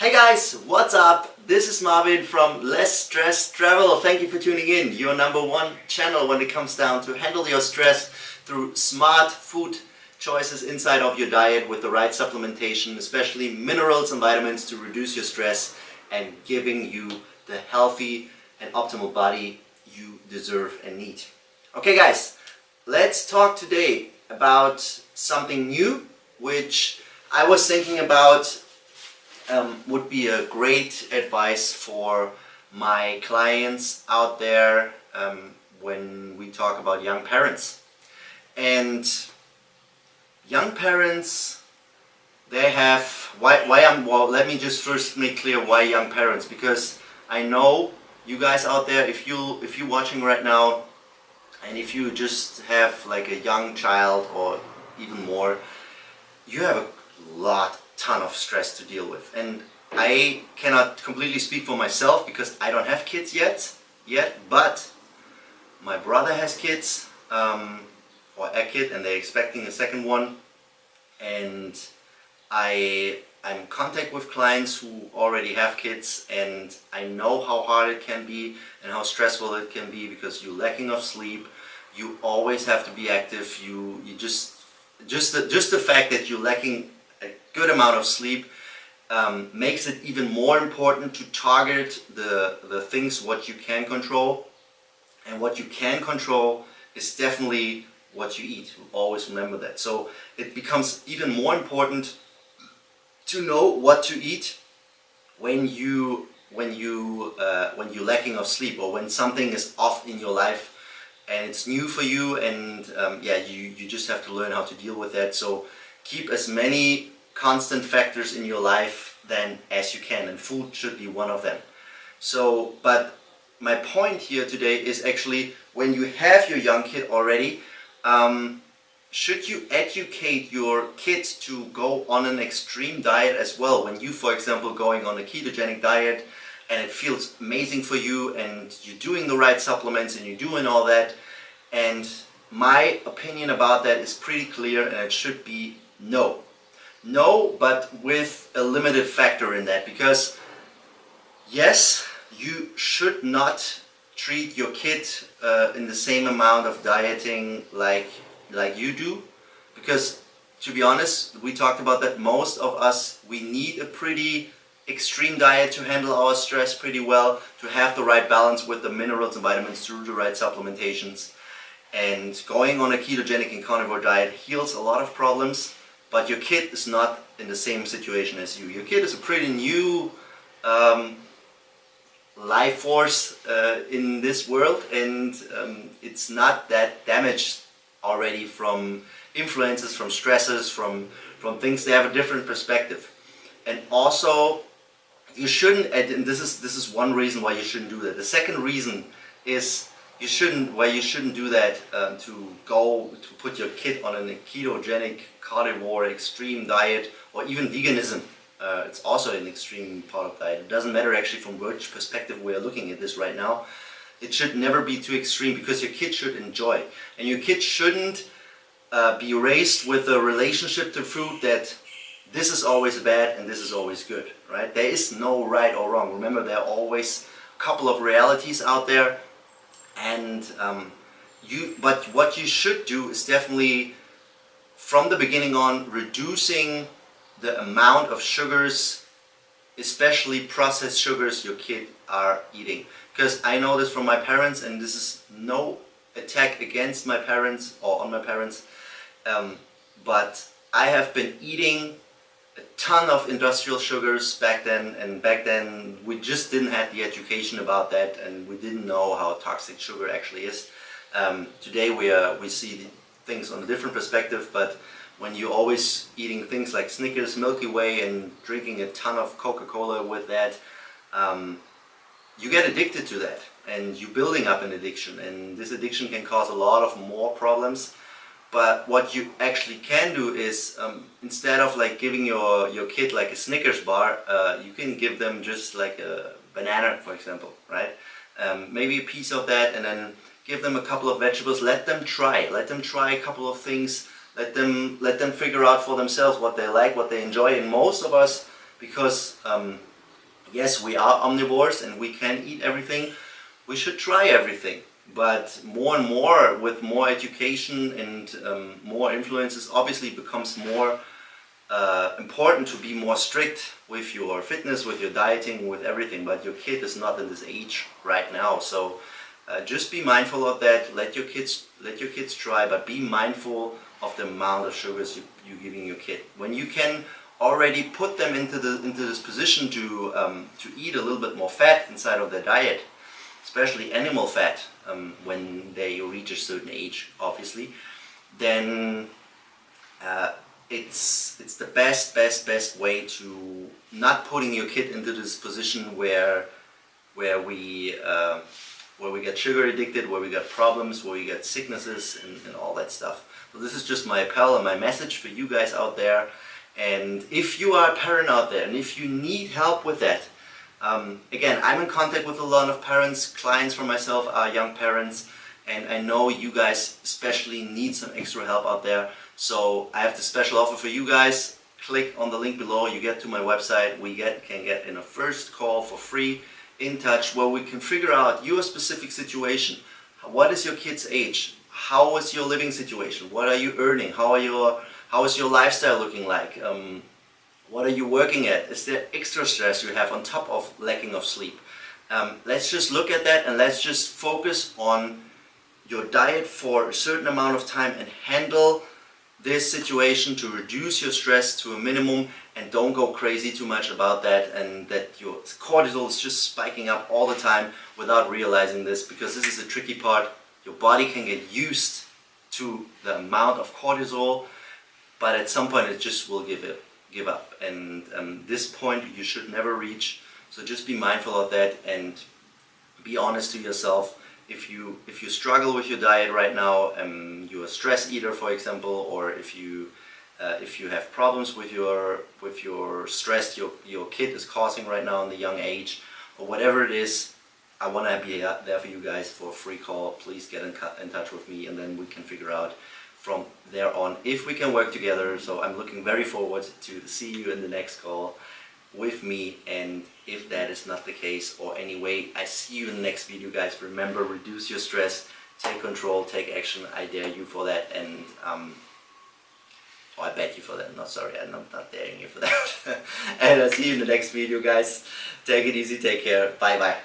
Hey guys, what's up? This is Marvin from Less Stress Travel. Thank you for tuning in. Your #1 channel when it comes down to handle your stress through smart food choices inside of your diet with the right supplementation, especially minerals and vitamins to reduce your stress and giving you the healthy and optimal body you deserve and need. Okay guys, let's talk today about something new which I was thinking about would be a great advice for my clients out there when we talk about young parents. And young parents, they have well, let me just first make clear why young parents, because I know you guys out there, if you're watching right now and if you just have like a young child or even more, you have a ton of stress to deal with. And I cannot completely speak for myself because I don't have kids yet, but my brother has kids, or a kid, and they're expecting a second one, and I'm in contact with clients who already have kids, and I know how hard it can be and how stressful it can be because you're lacking of sleep. You always have to be active. You just the fact that you're lacking a good amount of sleep makes it even more important to target the things what you can control, and what you can control is definitely what you eat. Always remember that. So it becomes even more important to know what to eat when you're lacking of sleep, or when something is off in your life and it's new for you, and you just have to learn how to deal with that. So keep as many constant factors in your life then as you can, and food should be one of them. So, but my point here today is actually, when you have your young kid already, should you educate your kids to go on an extreme diet as well? When you, for example, going on a ketogenic diet and it feels amazing for you and you're doing the right supplements and you're doing all that, and my opinion about that is pretty clear, and it should be no. No, but with a limited factor in that, because yes, you should not treat your kid in the same amount of dieting like you do, because to be honest, we talked about that, most of us, we need a pretty extreme diet to handle our stress pretty well, to have the right balance with the minerals and vitamins through the right supplementations. And going on a ketogenic and carnivore diet heals a lot of problems, but your kid is not in the same situation as you. Your kid is a pretty new life force in this world, and it's not that damaged already from influences, from stresses, from things. They have a different perspective. And also, you shouldn't, and this is one reason why you shouldn't do that. The second reason is you shouldn't do that to put your kid on a ketogenic, carnivore, extreme diet, or even veganism. It's also an extreme part of diet. It doesn't matter actually from which perspective we are looking at this right now. It should never be too extreme, because your kid should enjoy. And your kid shouldn't be raised with a relationship to food that this is always bad and this is always good, right? There is no right or wrong. Remember, there are always a couple of realities out there. And but what you should do is definitely, from the beginning on, reducing the amount of sugars, especially processed sugars, your kid are eating. Because I know this from my parents, and this is no attack against my parents or on my parents, but I have been eating a ton of industrial sugars back then, and back then we just didn't have the education about that, and we didn't know how toxic sugar actually is. Today we see things on a different perspective, but when you're always eating things like Snickers, Milky Way, and drinking a ton of Coca-Cola with that, you get addicted to that, and you're building up an addiction, and this addiction can cause a lot of more problems. But what you actually can do is, instead of like giving your kid like a Snickers bar, you can give them just like a banana, for example, right? Maybe a piece of that, and then give them a couple of vegetables. Let them try a couple of things. Let them figure out for themselves what they like, what they enjoy. And most of us, because yes, we are omnivores and we can eat everything. We should try everything. But more and more, with more education and more influences, obviously it becomes more important to be more strict with your fitness, with your dieting, with everything. But your kid is not in this age right now, so just be mindful of that. Let your kids try, but be mindful of the amount of sugars you're giving your kid. When you can already put them into this position to eat a little bit more fat inside of their diet, especially animal fat, when they reach a certain age, obviously, then it's the best way to not putting your kid into this position where we get sugar addicted, where we get problems, where we get sicknesses and all that stuff. So this is just my appel and my message for you guys out there. And if you are a parent out there and if you need help with that, again, I'm in contact with a lot of parents. Clients for myself are young parents, and I know you guys especially need some extra help out there. So I have the special offer for you guys. Click on the link below, you get to my website. We can get in a first call for free, in touch, where we can figure out your specific situation. What is your kid's age? How is your living situation? What are you earning? How is your lifestyle looking like? What are you working at? Is there extra stress you have on top of lacking of sleep? Let's just look at that and let's just focus on your diet for a certain amount of time and handle this situation to reduce your stress to a minimum, and don't go crazy too much about that, and that your cortisol is just spiking up all the time without realizing this, because this is the tricky part. Your body can get used to the amount of cortisol, but at some point it just will give up, and this point you should never reach. So just be mindful of that and be honest to yourself. If you struggle with your diet right now, you're a stress eater, for example, or if you have problems with your stress your kid is causing right now in the young age, or whatever it is, I want to be there for you guys for a free call. Please get in touch with me, and then we can figure out from there on if we can work together. So I'm looking very forward to see you in the next call with me, and if that is not the case, or anyway, I see you in the next video, guys. Remember, reduce your stress, take control, take action. I dare you for that, and I bet you for that. No, sorry, I'm not daring you for that. And I'll see you in the next video, guys. Take it easy, take care, bye bye.